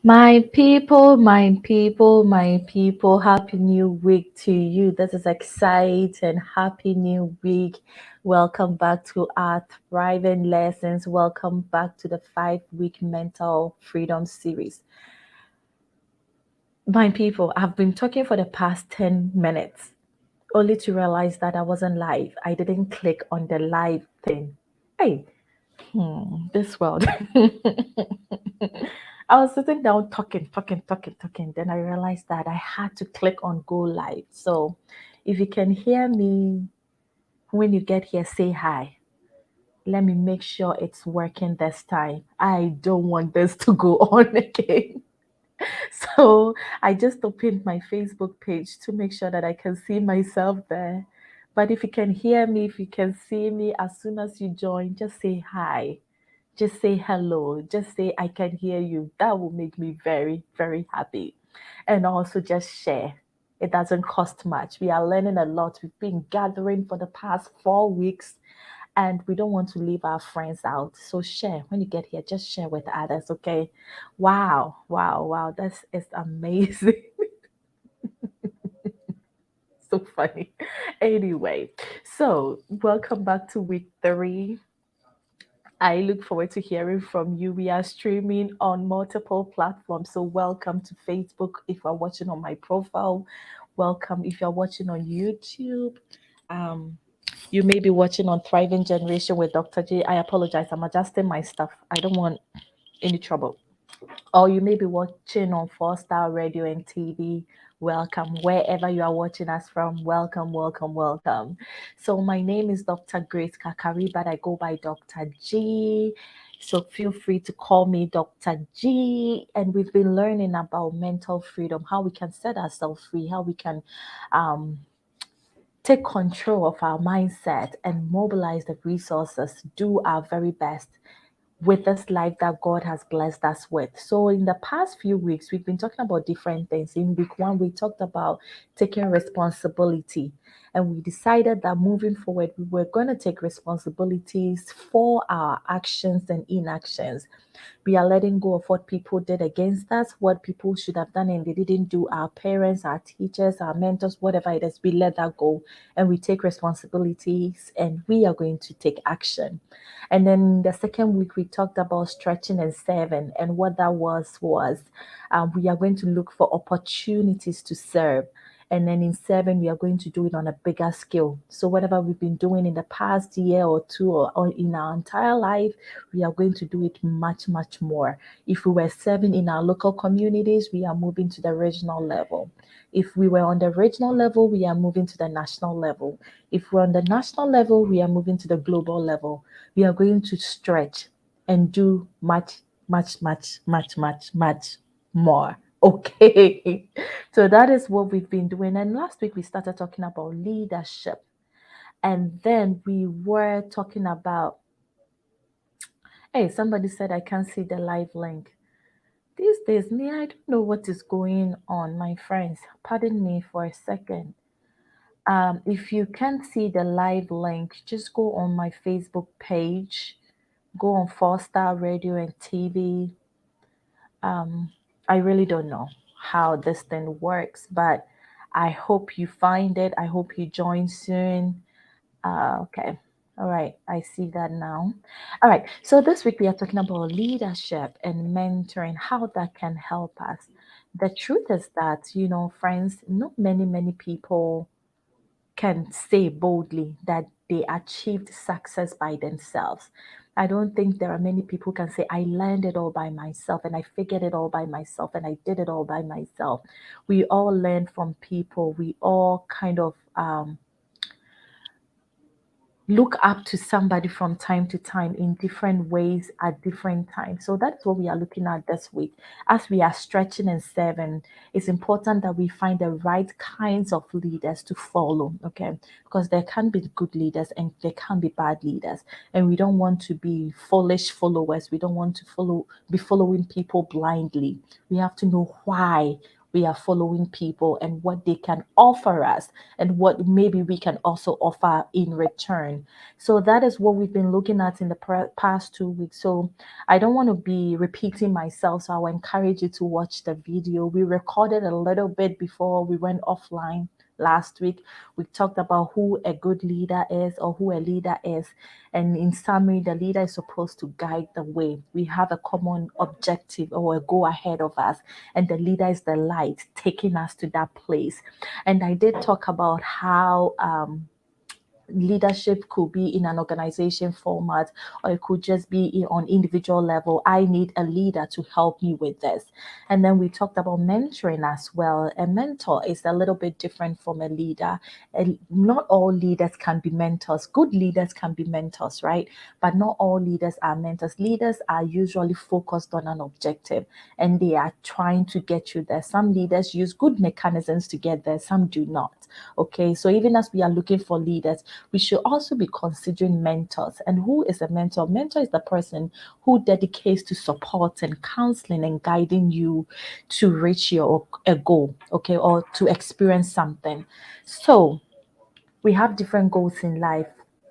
My people, happy new week to you. This is exciting. Happy new week. Welcome back to our thriving lessons. Welcome back to the 5 week mental freedom series. My people, I've been talking for the past 10 minutes only to realize that I wasn't live. I didn't click on the live thing. Hey, this world. I was sitting down talking. Then I realized that I had to click on go live. So if you can hear me when you get here, say hi. Let me make sure it's working this time. I don't want this to go on again. So I just opened my Facebook page to make sure that I can see myself there. But if you can hear me, if you can see me as soon as you join, just say hi. Just say hello. Just say I can hear you. That will make me very, very happy. And also just share. It doesn't cost much. We are learning a lot. We've been gathering for the past 4 weeks and we don't want to leave our friends out. So share. When you get here, just share with others, okay? Wow, wow, wow. This is amazing. So funny. Anyway, so welcome back to week 3. I look forward to hearing from you. We are streaming on multiple platforms. So, welcome to Facebook if you're watching on my profile. Welcome if you're watching on YouTube. Um, you may be watching on Thriving Generation with Dr. J. I apologize. I'm adjusting my stuff. I don't want any trouble. Or you may be watching on 4 Star Radio and TV. Welcome. Wherever you are watching us from, welcome, welcome, welcome. So, my name is Dr. Grace Kakari, but I go by Dr. G. So, feel free to call me Dr. G. And we've been learning about mental freedom, how we can set ourselves free, how we can um, take control of our mindset and mobilize the resources, do our very best with this life that God has blessed us with. So, in the past few weeks, we've been talking about different things. In week 1, we talked about taking responsibility, and we decided that moving forward, we were going to take responsibilities for our actions and inactions. We are letting go of what people did against us, what people should have done and they didn't do. Our parents, our teachers, our mentors, whatever it is, we let that go and we take responsibilities and we are going to take action. And then the second week, we talked about stretching and serving. And what that was we are going to look for opportunities to serve. And then in 7, we are going to do it on a bigger scale. So, whatever we've been doing in the past year or two or in our entire life, we are going to do it much, much more. If we were serving in our local communities, we are moving to the regional level. If we were on the regional level, we are moving to the national level. If we're on the national level, we are moving to the global level. We are going to stretch and do much, much, much, much, much, much more. Okay. So that is what we've been doing. And last week we started talking about leadership. And then we were talking about, hey, somebody said I can't see the live link. These days, me, I don't know what is going on, my friends. Pardon me for a second. If you can't see the live link, just go on my Facebook page, go on 4 Star Radio and TV. Um, I really don't know how this thing works, but I hope you find it. I hope you join soon. Okay. All right. I see that now. All right. So this week we are talking about leadership and mentoring, how that can help us. The truth is that, friends, not many people can say boldly that they achieved success by themselves. I don't think there are many people who can say, I learned it all by myself and I figured it all by myself and I did it all by myself. We all learn from people. We all kind of look up to somebody from time to time in different ways at different times. So that's what we are looking at this week. As we are stretching and serving, it's important that we find the right kinds of leaders to follow, okay? Because there can be good leaders and there can be bad leaders. And we don't want to be foolish followers. We don't want to be following people blindly. We have to know why we are following people and what they can offer us and what maybe we can also offer in return. So that is what we've been looking at in the past 2 weeks. So I don't want to be repeating myself, so I will encourage you to watch the video. We recorded a little bit before we went offline last week. We talked about who a good leader is or who a leader is. And in summary, the leader is supposed to guide the way. We have a common objective or a goal ahead of us, and the leader is the light taking us to that place. And I did talk about how leadership could be in an organization format, or it could just be on individual level. I need a leader to help me with this. And then we talked about mentoring as well. A mentor is a little bit different from a leader. And not all leaders can be mentors. Good leaders can be mentors, right? But not all leaders are mentors. Leaders are usually focused on an objective and they are trying to get you there. Some leaders use good mechanisms to get there, some do not. Okay, so even as we are looking for leaders, we should also be considering mentors. And who is a mentor? Mentor is the person who dedicates to support and counseling and guiding you to reach your a goal, okay, or to experience something. So we have different goals in life.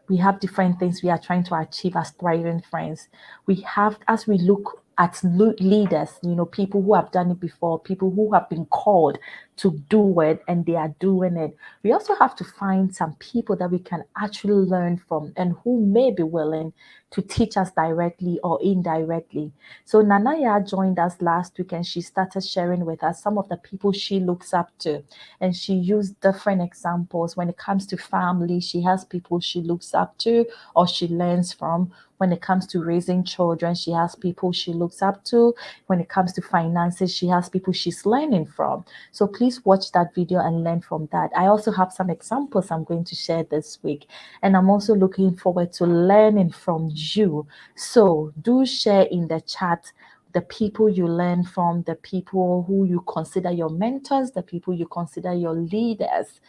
We have different things we are trying to achieve as thriving friends. We have, as we look at leaders, people who have done it before, people who have been called to do it and they are doing it. We also have to find some people that we can actually learn from and who may be willing to teach us directly or indirectly. So Nanaya joined us last week and she started sharing with us some of the people she looks up to, and she used different examples. When it comes to family, she has people she looks up to or she learns from. When it comes to raising children, she has people she looks up to. When it comes to finances, she has people she's learning from. So please watch that video and learn from that. I also have some examples I'm going to share this week, and I'm also looking forward to learning from you. So do share in the chat the people you learn from, the people who you consider your mentors, the people you consider your leaders.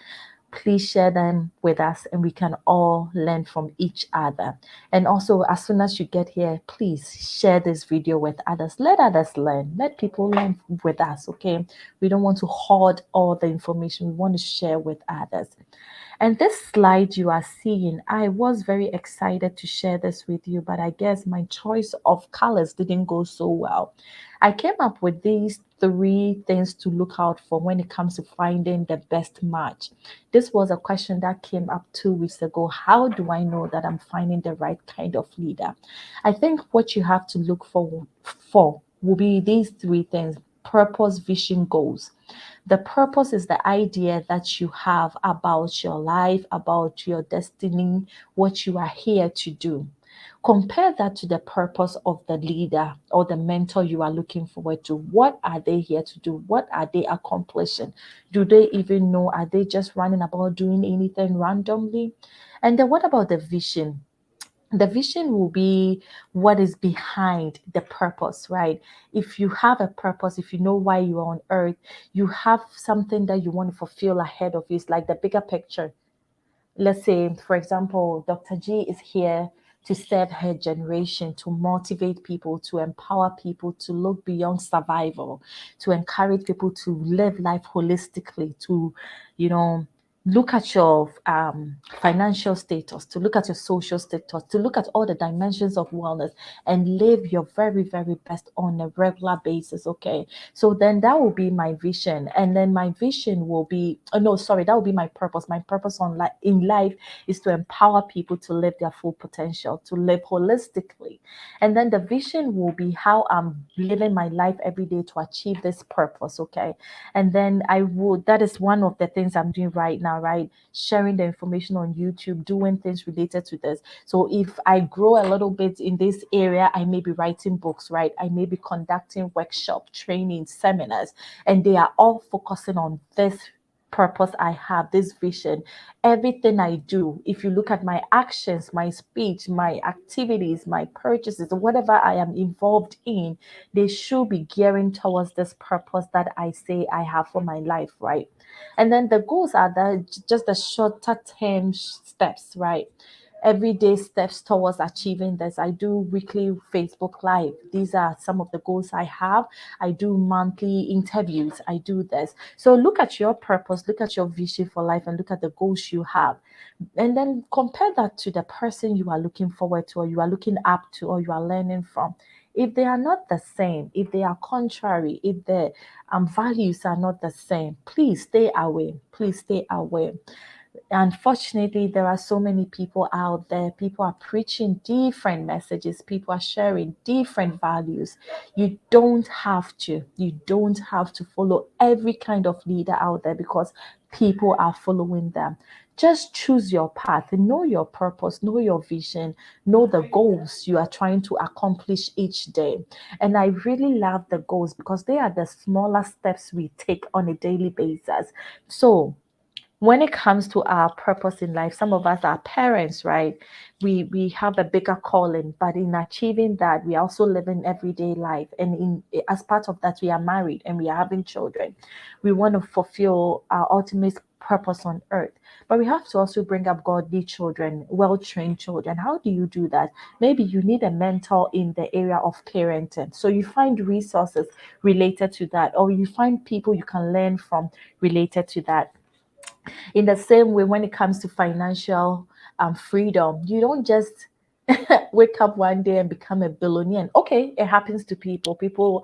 Please share them with us and we can all learn from each other. And also, as soon as you get here, please share this video with others. Let others learn. Let people learn with us, okay? We don't want to hoard all the information. We want to share with others. And this slide you are seeing, I was very excited to share this with you, but I guess my choice of colors didn't go so well. I came up with these three things to look out for when it comes to finding the best match. This was a question that came up 2 weeks ago. How do I know that I'm finding the right kind of leader? I think what you have to look for will be these three things: purpose, vision, goals. The purpose is the idea that you have about your life, about your destiny, what you are here to do. Compare that to the purpose of the leader or the mentor you are looking forward to. What are they here to do? What are they accomplishing? Do they even know? Are they just running about doing anything randomly? And then what about the vision? The vision will be what is behind the purpose, right? If you have a purpose, if you know why you are on earth, you have something that you want to fulfill ahead of you. It's like the bigger picture. Let's say, for example, Dr. G is here to serve her generation, to motivate people, to empower people, to look beyond survival, to encourage people to live life holistically, to, you know, look at your financial status, to look at your social status, to look at all the dimensions of wellness and live your very, very best on a regular basis. Okay. So then that will be my vision. And then my vision will be, oh no, sorry, that will be my purpose. My purpose in life is to empower people to live their full potential, to live holistically. And then the vision will be how I'm living my life every day to achieve this purpose. Okay. And then that is one of the things I'm doing right now, right? Sharing the information on YouTube, doing things related to this. So if I grow a little bit in this area, I may be writing books, right? I may be conducting workshop, training, seminars, and they are all focusing on this purpose I have, this vision. Everything I do, if you look at my actions, my speech, my activities, my purchases, whatever I am involved in, they should be gearing towards this purpose that I say I have for my life, right? And then the goals are just the shorter term steps, right? everyday steps towards achieving this. I do weekly Facebook Live. These are some of the goals I have. I do monthly interviews. I do this. So look at your purpose, look at your vision for life, and look at the goals you have. And then compare that to the person you are looking forward to, or you are looking up to, or you are learning from. If they are not the same, if they are contrary, if the values are not the same, please stay away. Please stay away. Unfortunately, there are so many people out there. People are preaching different messages, people are sharing different values. You don't have to follow every kind of leader out there because people are following them. Just choose your path, know your purpose, know your vision, know the goals you are trying to accomplish each day. And I really love the goals because they are the smaller steps we take on a daily basis. So when it comes to our purpose in life, some of us are parents, right? We have a bigger calling, but in achieving that, we are also living everyday life, and in as part of that, we are married and we are having children. We want to fulfill our ultimate purpose on earth, but we have to also bring up godly children, well-trained children. How do you do that? Maybe you need a mentor in the area of parenting, so you find resources related to that, or you find people you can learn from related to that. In the same way, when it comes to financial freedom, you don't just wake up one day and become a billionaire. And okay, it happens to people. People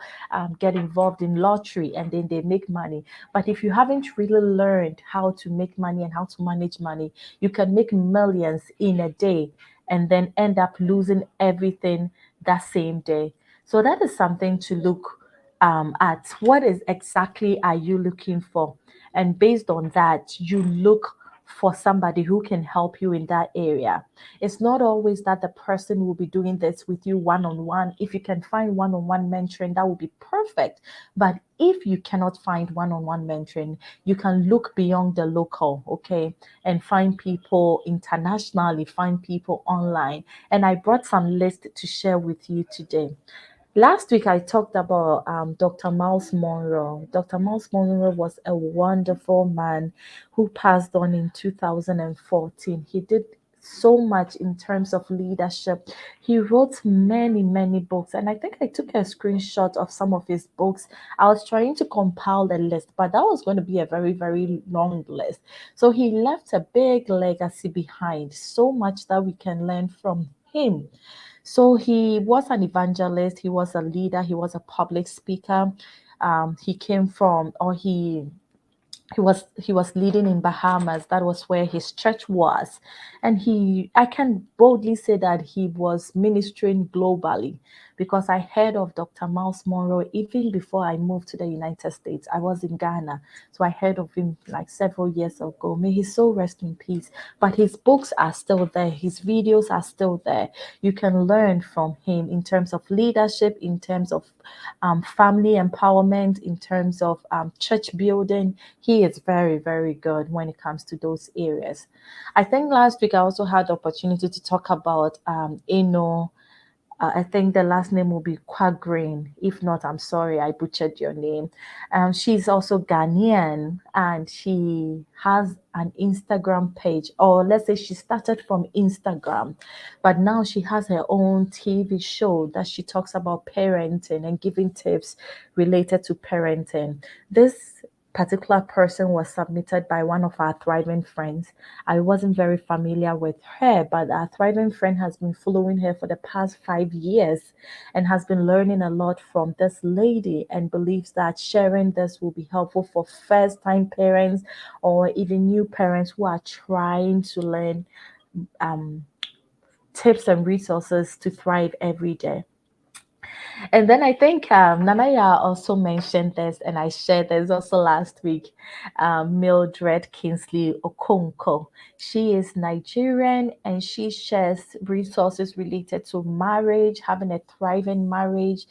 get involved in lottery and then they make money. But if you haven't really learned how to make money and how to manage money, you can make millions in a day and then end up losing everything that same day. So that is something to look at. What is exactly are you looking for? And based on that, you look for somebody who can help you in that area. It's not always that the person will be doing this with you one on one. If you can find one on one mentoring, that would be perfect. But if you cannot find one on one mentoring, you can look beyond the local, okay, and find people internationally, find people online. And I brought some list to share with you today. Last week, I talked about Dr. Miles Monroe. Dr. Miles Monroe was a wonderful man who passed on in 2014. He did so much in terms of leadership. He wrote many, many books, and I think I took a screenshot of some of his books. I was trying to compile the list, but that was going to be a very, very long list. So he left a big legacy behind, so much that we can learn from him. So he was an evangelist, he was a leader, he was a public speaker. He came from, or he was leading in Bahamas. That was where his church was, and I can boldly say that he was ministering globally because I heard of Dr. Miles Monroe even before I moved to the United States. I was in Ghana, so I heard of him like several years ago. May his soul rest in peace. But his books are still there, his videos are still there. You can learn from him in terms of leadership, in terms of family empowerment, in terms of church building. He is very, very good when it comes to those areas. I think last week I also had the opportunity to talk about Eno. I think the last name will be Quagrain. If not, I'm sorry, I butchered your name. She's also Ghanaian and she has an Instagram page, or let's say she started from Instagram, but now she has her own TV show that she talks about parenting and giving tips related to parenting. This particular person was submitted by one of our thriving friends. I wasn't very familiar with her, but our thriving friend has been following her for the past 5 years and has been learning a lot from this lady and believes that sharing this will be helpful for first time parents or even new parents who are trying to learn um, tips and resources to thrive every day. And then I think Nanaya also mentioned this, and I shared this also last week. Mildred Kingsley Okonkwo. She is Nigerian and she shares resources related to marriage, having a thriving marriage,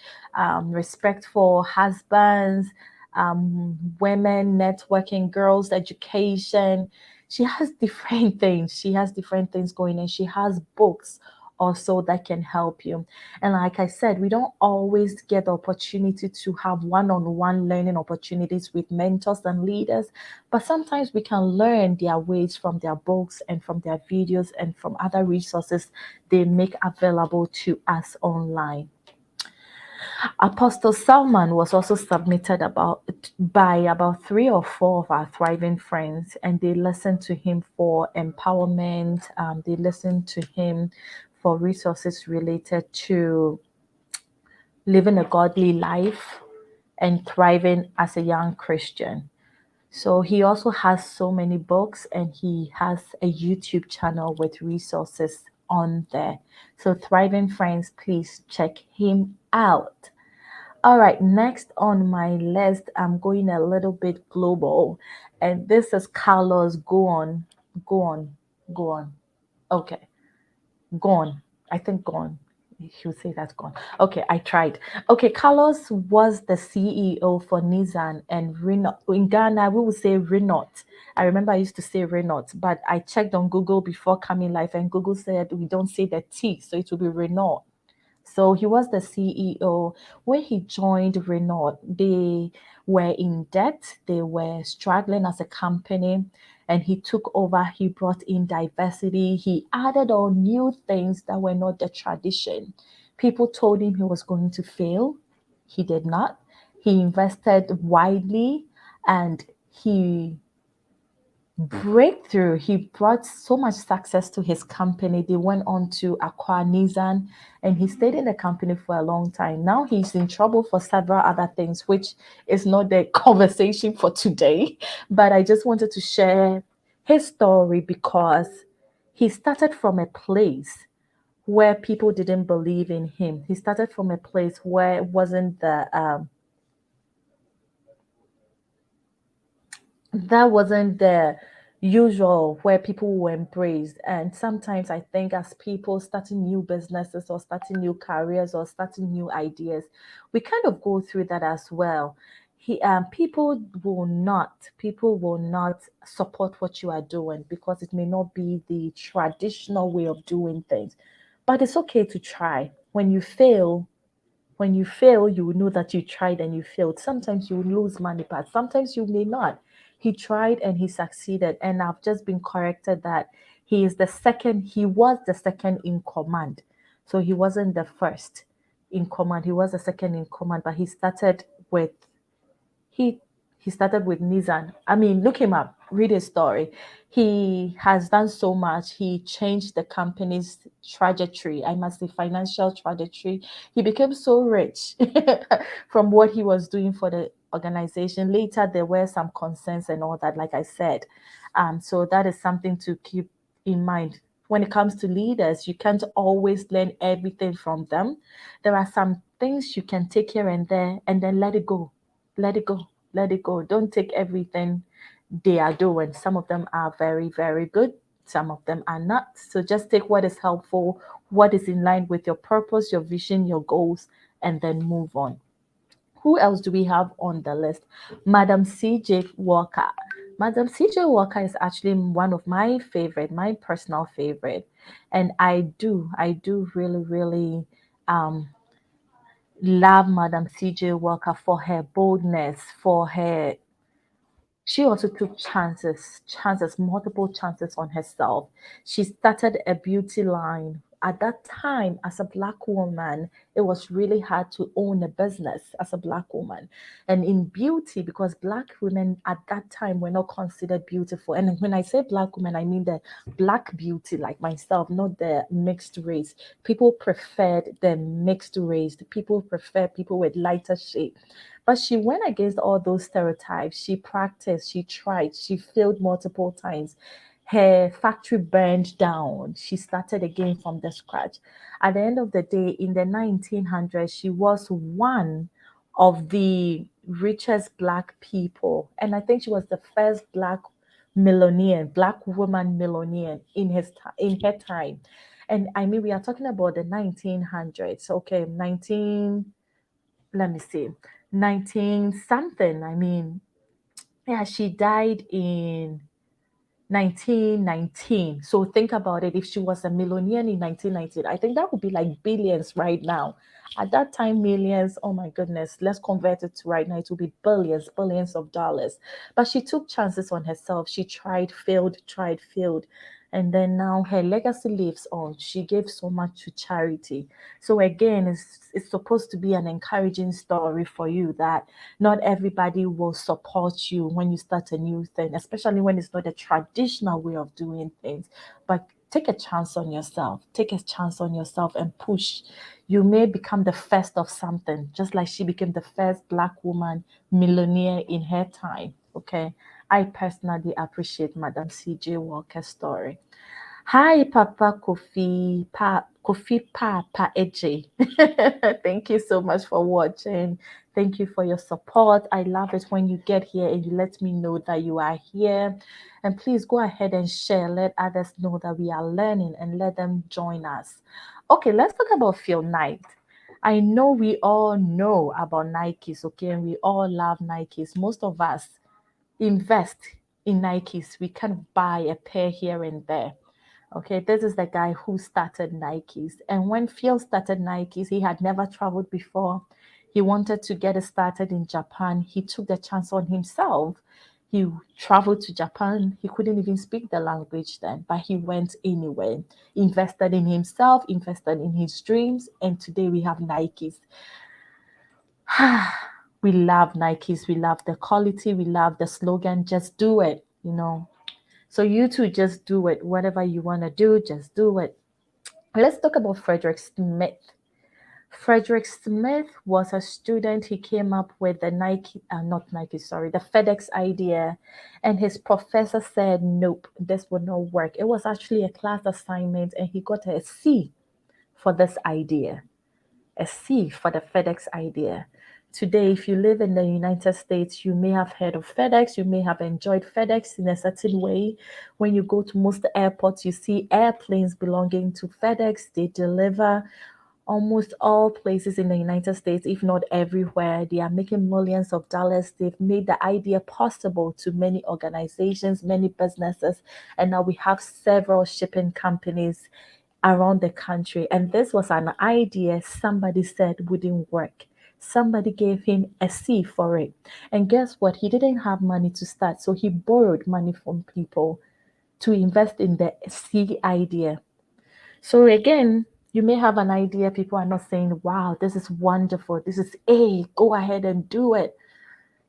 respect for husbands, women, networking, girls, education. She has different things. She has different things going, and she has books also that can help you. And like I said, we don't always get the opportunity to have one-on-one learning opportunities with mentors and leaders, but sometimes we can learn their ways from their books and from their videos and from other resources they make available to us online. Apostle Salman was also submitted about by about three or four of our thriving friends, and they listened to him for empowerment. They listened to him for resources related to living a godly life and thriving as a young Christian. So he also has so many books, and he has a YouTube channel with resources on there. So thriving friends, please check him out. All right, next on my list, I'm going a little bit global. And this is Carlos. Go on, go on, go on. Okay, gone. I think gone. He'll say that's gone. Okay, I tried. Okay, Carlos was the CEO for Nissan and Renault. In Ghana, we would say Renault. I remember I used to say Renault, but I checked on Google before coming live, and Google said we don't say the T, so it will be Renault. So he was the CEO. When he joined Renault, they were in debt, they were struggling as a company, and he took over. He brought in diversity, he added on new things that were not the tradition. People told him he was going to fail. He did not. He invested widely, and he breakthrough. He brought so much success to his company. They went on to acquire Nissan, and he stayed in the company for a long time. Now he's in trouble for several other things, which is not the conversation for today. But I just wanted to share his story because he started from a place where people didn't believe in him. He started from a place where it wasn't the that wasn't the usual where people were embraced. And sometimes I think as people starting new businesses or starting new careers or starting new ideas, we kind of go through that as well. People will not support what you are doing because it may not be the traditional way of doing things. But it's okay to try. When you fail, you will know that you tried and you failed. Sometimes you will lose money, but sometimes you may not. He tried and he succeeded. And I've just been corrected that he was the second in command. So he wasn't the first in command. He was the second in command, but with he he started with Nissan. I mean, look him up, read his story. He has done so much. He changed the company's trajectory. I must say, financial trajectory. He became so rich from what he was doing for the organization. Later, there were some concerns and all that, like I said. So that is something to keep in mind. When it comes to leaders, you can't always learn everything from them. There are some things you can take here and there and then let it go. Let it go. Let it go. Don't take everything they are doing. Some of them are very, very good. Some of them are not. So just take what is helpful, what is in line with your purpose, your vision, your goals, and then move on. Who else do we have on the list? Madam CJ Walker. Madam CJ Walker is actually one of my favorite, my personal favorite. And I do really, really um, love Madam CJ Walker for her boldness, for her she also took chances, multiple chances on herself. She started a beauty line. At that time, as a black woman, it was really hard to own a business as a black woman. And in beauty, because black women at that time were not considered beautiful. And when I say black women, I mean the black beauty, like myself, not the mixed race. People preferred the mixed race. People prefer people with lighter shade. But she went against all those stereotypes. She practiced, she tried, she failed multiple times. Her factory burned down. She started again from the scratch. At the end of the day, in the 1900s, she was one of the richest black people. And I think she was the first black woman millionaire in her time. And I mean, we are talking about the 1900s. Okay, 19 let me see 19 something. I mean, yeah, she died in 1919. So think about it. If she was a millionaire in 1919, I think that would be like billions right now. At that time, millions, oh my goodness, let's convert it to right now. It would be billions, billions of dollars. But she took chances on herself. She tried, failed, tried, failed. And then now her legacy lives on. She gave so much to charity. So again, it's supposed to be an encouraging story for you that not everybody will support you when you start a new thing, especially when it's not a traditional way of doing things. But take a chance on yourself. Take a chance on yourself and push. You may become the first of something, just like she became the first Black woman millionaire in her time. Okay. I personally appreciate Madam CJ Walker's story. Hi, Papa Kofi Papa AJ. Thank you so much for watching. Thank you for your support. I love it when you get here and you let me know that you are here. And please go ahead and share. Let others know that we are learning and let them join us. Okay, let's talk about Phil Knight. I know we all know about Nikes, okay, and we all love Nikes. Most of us invest in Nikes. We can buy a pair here and there. Okay, this is the guy who started Nikes. And when Phil started Nikes, he had never traveled before. He wanted to get it started in Japan. He took the chance on himself. He traveled to Japan. He couldn't even speak the language then, but he went anyway. Invested in himself, invested in his dreams, and today we have Nikes. We love Nikes. We love the quality. We love the slogan. Just do it, you know. So you too, just do it. Whatever you want to do, just do it. Let's talk about Frederick Smith. Frederick Smith was a student. He came up with the not Nike, sorry, the FedEx idea. And his professor said, nope, this will not work. It was actually a class assignment, and he got a C for this idea. A C for the FedEx idea. Today, if you live in the United States, you may have heard of FedEx. You may have enjoyed FedEx in a certain way. When you go to most airports, you see airplanes belonging to FedEx. They deliver almost all places in the United States, if not everywhere. They are making millions of dollars. They've made the idea possible to many organizations, many businesses, and now we have several shipping companies around the country. And this was an idea somebody said wouldn't work. Somebody gave him a C for it. And guess what? He didn't have money to start. So he borrowed money from people to invest in the C idea. So again, you may have an idea. People are not saying, wow, this is wonderful. This is A, go ahead and do it.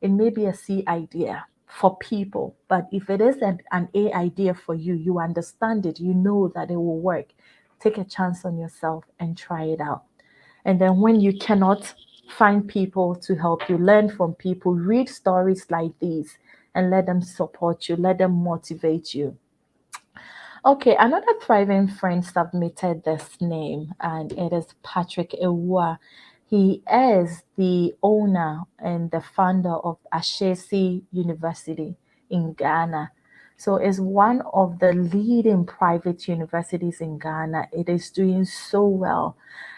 It may be a C idea for people, but if it is an A idea for you, you understand it, you know that it will work. Take a chance on yourself and try it out. And then when you cannot find people to help you, learn from people, read stories like these and let them support you, let them motivate you. Okay, another thriving friend submitted this name, and it is Patrick Ewa. He is the owner and the founder of Ashesi University in Ghana. So it's one of the leading private universities in Ghana. It is doing so well.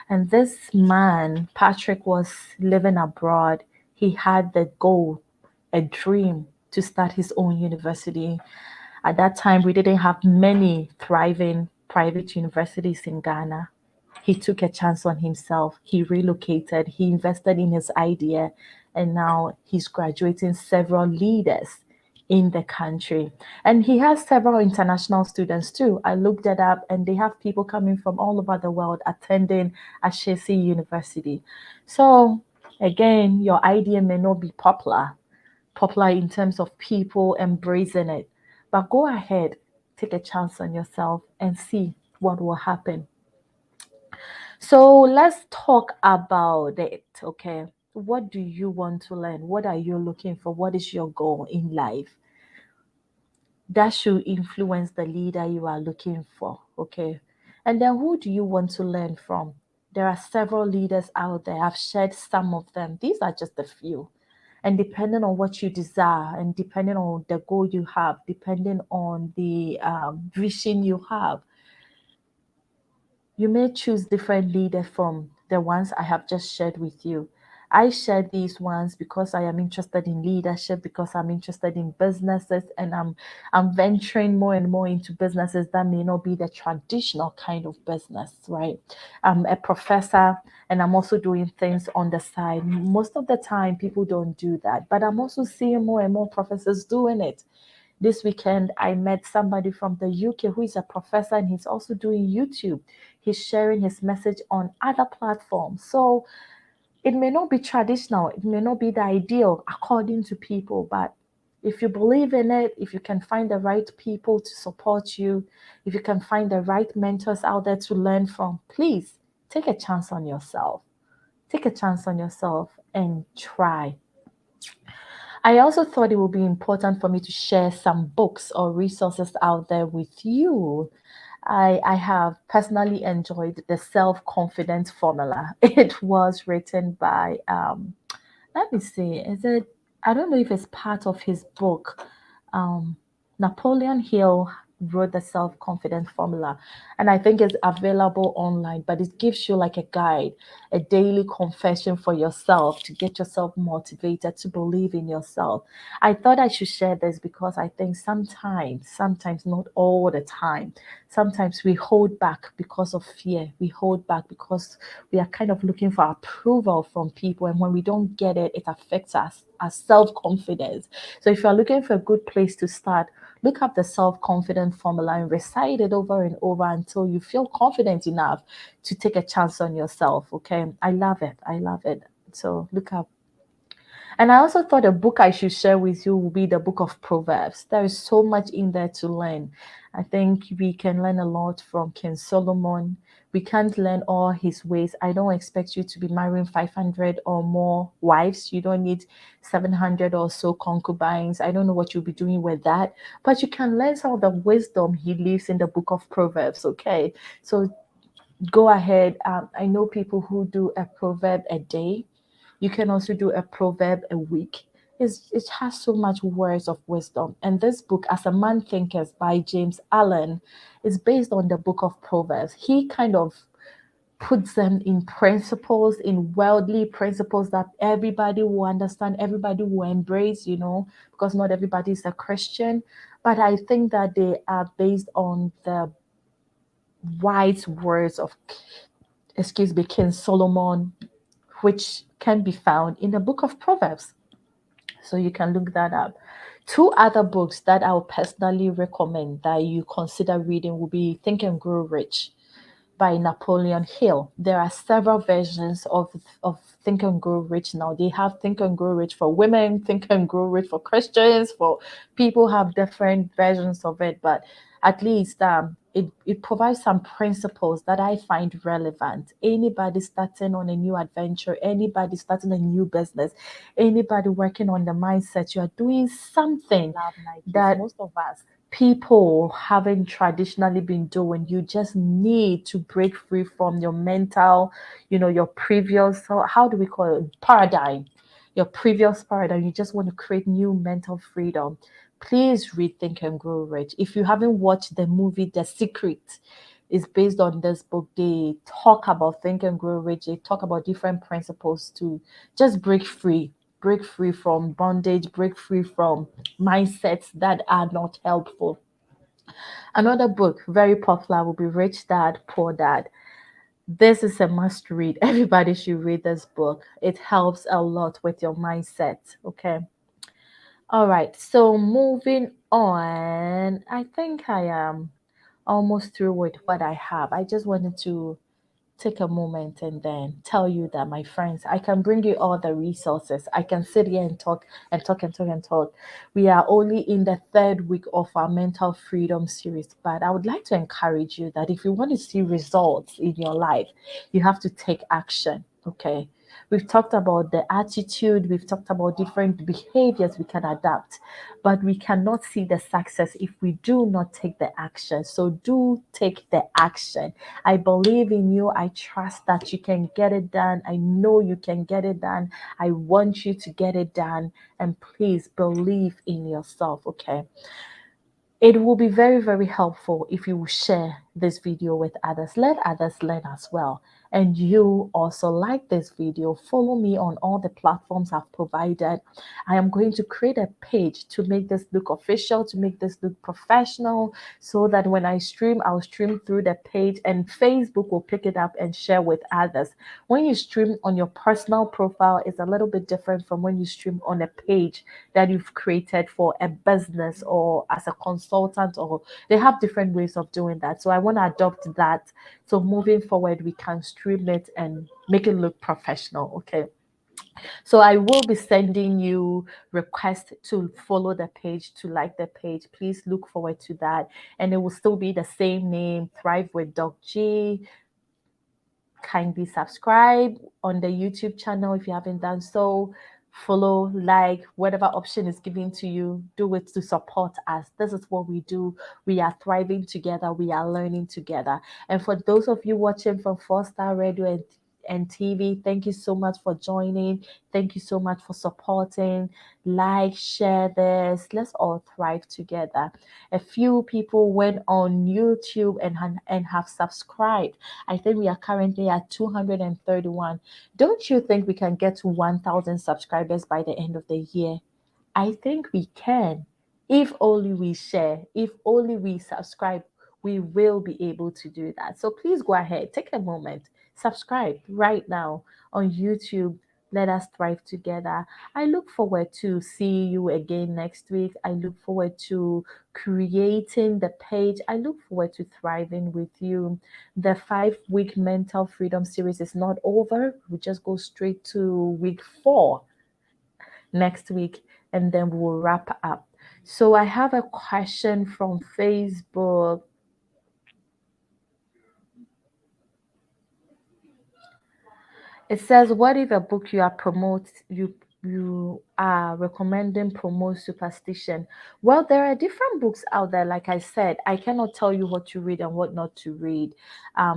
And this man, Patrick, was living abroad. He had the goal, a dream to start his own university. At that time, we didn't have many thriving private universities in Ghana. He took a chance on himself. He relocated, he invested in his idea, and now he's graduating several leaders in the country. And he has several international students too. I looked it up, and they have people coming from all over the world attending Ashesi University. So, again, your idea may not be popular in terms of people embracing it. But go ahead, take a chance on yourself and see what will happen. So let's talk about it, okay? What do you want to learn? What are you looking for? What is your goal in life? That should influence the leader you are looking for, okay? And then who do you want to learn from? There are several leaders out there. I've shared some of them. These are just a few. And depending on what you desire, and depending on the goal you have, depending on the vision you have, you may choose different leaders from the ones I have just shared with you. I share these ones because I am interested in leadership, because I'm interested in businesses, and I'm venturing more and more into businesses that may not be the traditional kind of business, right? I'm a professor and I'm also doing things on the side. Most of the time people don't do that, but I'm also seeing more and more professors doing it. This weekend, I met somebody from the UK who is a professor and he's also doing YouTube. He's sharing his message on other platforms. So it may not be traditional, it may not be the ideal according to people, but if you believe in it, if you can find the right people to support you, if you can find the right mentors out there to learn from, please take a chance on yourself. Take a chance on yourself and try. I also thought it would be important for me to share some books or resources out there with you. I have personally enjoyed the Self Confidence Formula. It was written by, let me see, is it, I don't know if it's part of his book. Um, Napoleon Hill wrote the Self Confidence Formula, and I think it's available online, but it gives you like a guide, a daily confession for yourself to get yourself motivated to believe in yourself. I thought I should share this because I think sometimes, not all the time, sometimes we hold back because of fear. We hold back because we are kind of looking for approval from people. And when we don't get it, it affects us, our self confidence. So if you're looking for a good place to start, look up the self confidence formula and recite it over and over until you feel confident enough to take a chance on yourself. Okay. I love it. I love it. So look up. And I also thought a book I should share with you would be the book of Proverbs. There is so much in there to learn. I think we can learn a lot from King Solomon. We can't learn all his ways. I don't expect you to be marrying 500 or more wives. You don't need 700 or so concubines. I don't know what you'll be doing with that, but you can learn some of the wisdom he leaves in the book of Proverbs. Okay. So go ahead. I know people who do a proverb a day. You can also do a proverb a week. It has so much words of wisdom. And this book, As a Man Thinketh by James Allen, is based on the book of Proverbs. He kind of puts them in principles, in worldly principles that everybody will understand, everybody will embrace, because not everybody is a Christian. But I think that they are based on the wise words of, excuse me, King Solomon, which can be found in the book of Proverbs. So you can look that up. Two other books that I'll personally recommend that you consider reading will be Think and Grow Rich by Napoleon Hill. There are several versions of Think and Grow Rich now. They have Think and Grow Rich for women, Think and Grow Rich for Christians, for people have different versions of it, but at least it provides some principles that I find relevant. Anybody starting on a new adventure, anybody starting a new business, anybody working on the mindset, you are doing something that most of us people haven't traditionally been doing. You just need to break free from your mental, your previous, so how do we call it, paradigm, your previous paradigm. You just want to create new mental freedom. Please read Think and Grow Rich. If you haven't watched the movie The Secret, is based on this book. They talk about Think and Grow Rich. They talk about different principles to just break free from bondage, break free from mindsets that are not helpful. Another book, very popular, will be Rich Dad, Poor Dad. This is a must read. Everybody should read this book. It helps a lot with your mindset. Okay. All right. So moving on, I think I am almost through with what I have. I just wanted to take a moment and then tell you that, my friends, I can bring you all the resources. I can sit here and talk and talk and talk and talk. We are only in the third week of our mental freedom series, but I would like to encourage you that if you want to see results in your life, you have to take action. Okay. We've talked about the attitude, we've talked about different behaviors we can adapt, but we cannot see the success if we do not take the action. So do take the action. I believe in you. I trust that you can get it done. I know you can get it done. I want you to get it done. And please believe in yourself, okay? It will be very, very helpful if you will share this video with others. Let others learn as well. and you also like this video, follow me on all the platforms I've provided. I am going to create a page to make this look official, to make this look professional, so that when I stream, I'll stream through the page and Facebook will pick it up and share with others. When you stream on your personal profile, it's a little bit different from when you stream on a page that you've created for a business or as a consultant, or they have different ways of doing that. So I want to adopt that. So moving forward, we can stream it and make it look professional. Okay. So I will be sending you requests to follow the page, to like the page. Please look forward to that. And it will still be the same name, Thrive with Doc G. Kindly subscribe on the YouTube channel if you haven't done so. Follow, like, whatever option is given to you, do it to support us. This is what we do. We are thriving together, we are learning together. And for those of you watching from 4 Star Radio and TV, thank you so much for joining. Thank you so much for supporting. Like, share this. Let's all thrive together. A few people went on YouTube and have subscribed. I think we are currently at 231. Don't you think we can get to 1,000 subscribers by the end of the year? I think we can. If only we share, if only we subscribe, we will be able to do that. So please go ahead, take a moment, subscribe right now on YouTube. Let us thrive together. I look forward to see you again next week. I look forward to creating the page. I look forward to thriving with you. The 5 week mental freedom series is not over. We just go straight to week 4 next week, and then we'll wrap up. So I have a question from Facebook. It says, "What if a book you are recommending promotes superstition?" Well, there are different books out there. Like I said, I cannot tell you what to read and what not to read.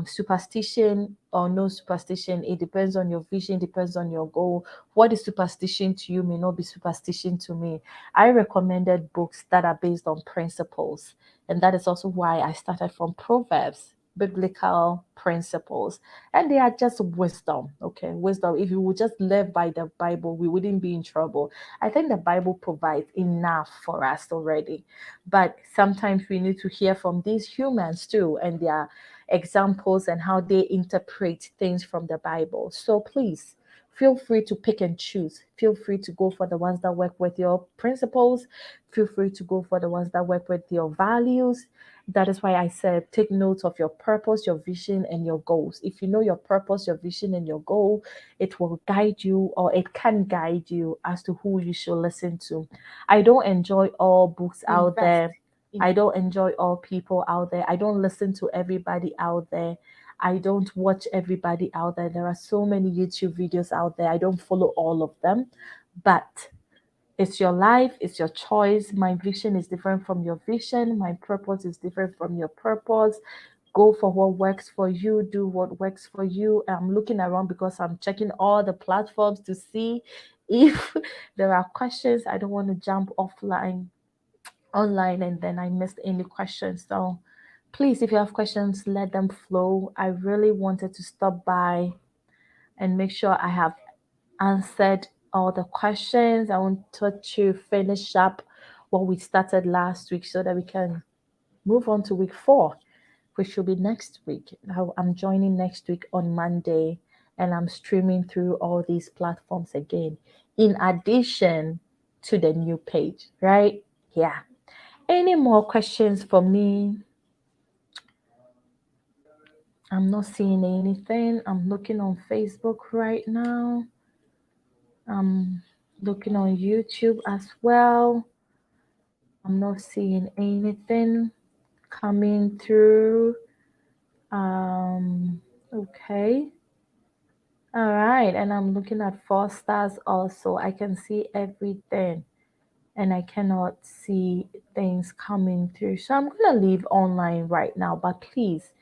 Superstition or no superstition, it depends on your vision, depends on your goal. What is superstition to you may not be superstition to me. I recommended books that are based on principles, and that is also why I started from Proverbs, biblical principles, and they are just wisdom. Okay, wisdom. If you would just live by the Bible, we wouldn't be in trouble. I think the Bible provides enough for us already, but sometimes we need to hear from these humans too, and their examples and how they interpret things from the Bible. So please feel free to pick and choose. Feel free to go for the ones that work with your principles. Feel free to go for the ones that work with your values. That is why I said take note of your purpose, your vision, and your goals. If you know your purpose, your vision, and your goal, it will guide you, or it can guide you as to who you should listen to. I don't enjoy all books out there. I don't enjoy all people out there. I don't listen to everybody out there. I don't watch everybody out there. There are so many YouTube videos out there. I don't follow all of them. But it's your life, it's your choice. My vision is different from your vision. My purpose is different from your purpose. Go for what works for you, do what works for you. I'm looking around because I'm checking all the platforms to see if there are questions. I don't want to jump offline online and then I missed any questions. So please, if you have questions, let them flow. I really wanted to stop by and make sure I have answered all the questions. I wanted to finish up what we started last week so that we can move on to week 4, which will be next week. Now, I'm joining next week on Monday, and I'm streaming through all these platforms again, in addition to the new page, right? Yeah. Any more questions for me? I'm not seeing anything. I'm looking on Facebook right now. I'm looking on YouTube as well. I'm not seeing anything coming through. Okay. All right. And I'm looking at 4 stars also. I can see everything and I cannot see things coming through. So I'm going to leave online right now, but please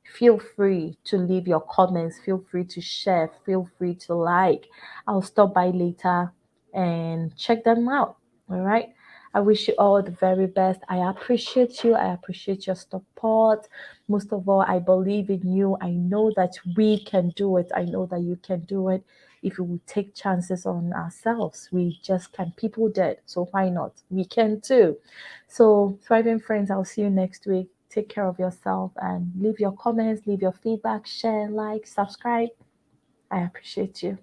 feel free to leave your comments. Feel free to share. Feel free to like. I'll stop by later and check them out. All right. I wish you all the very best. I appreciate you. I appreciate your support. Most of all, I believe in you. I know that we can do it. I know that you can do it if we will take chances on ourselves. We just can. People did. So why not? We can too. So, thriving friends, I'll see you next week. Take care of yourself and leave your comments, leave your feedback, share, like, subscribe. I appreciate you.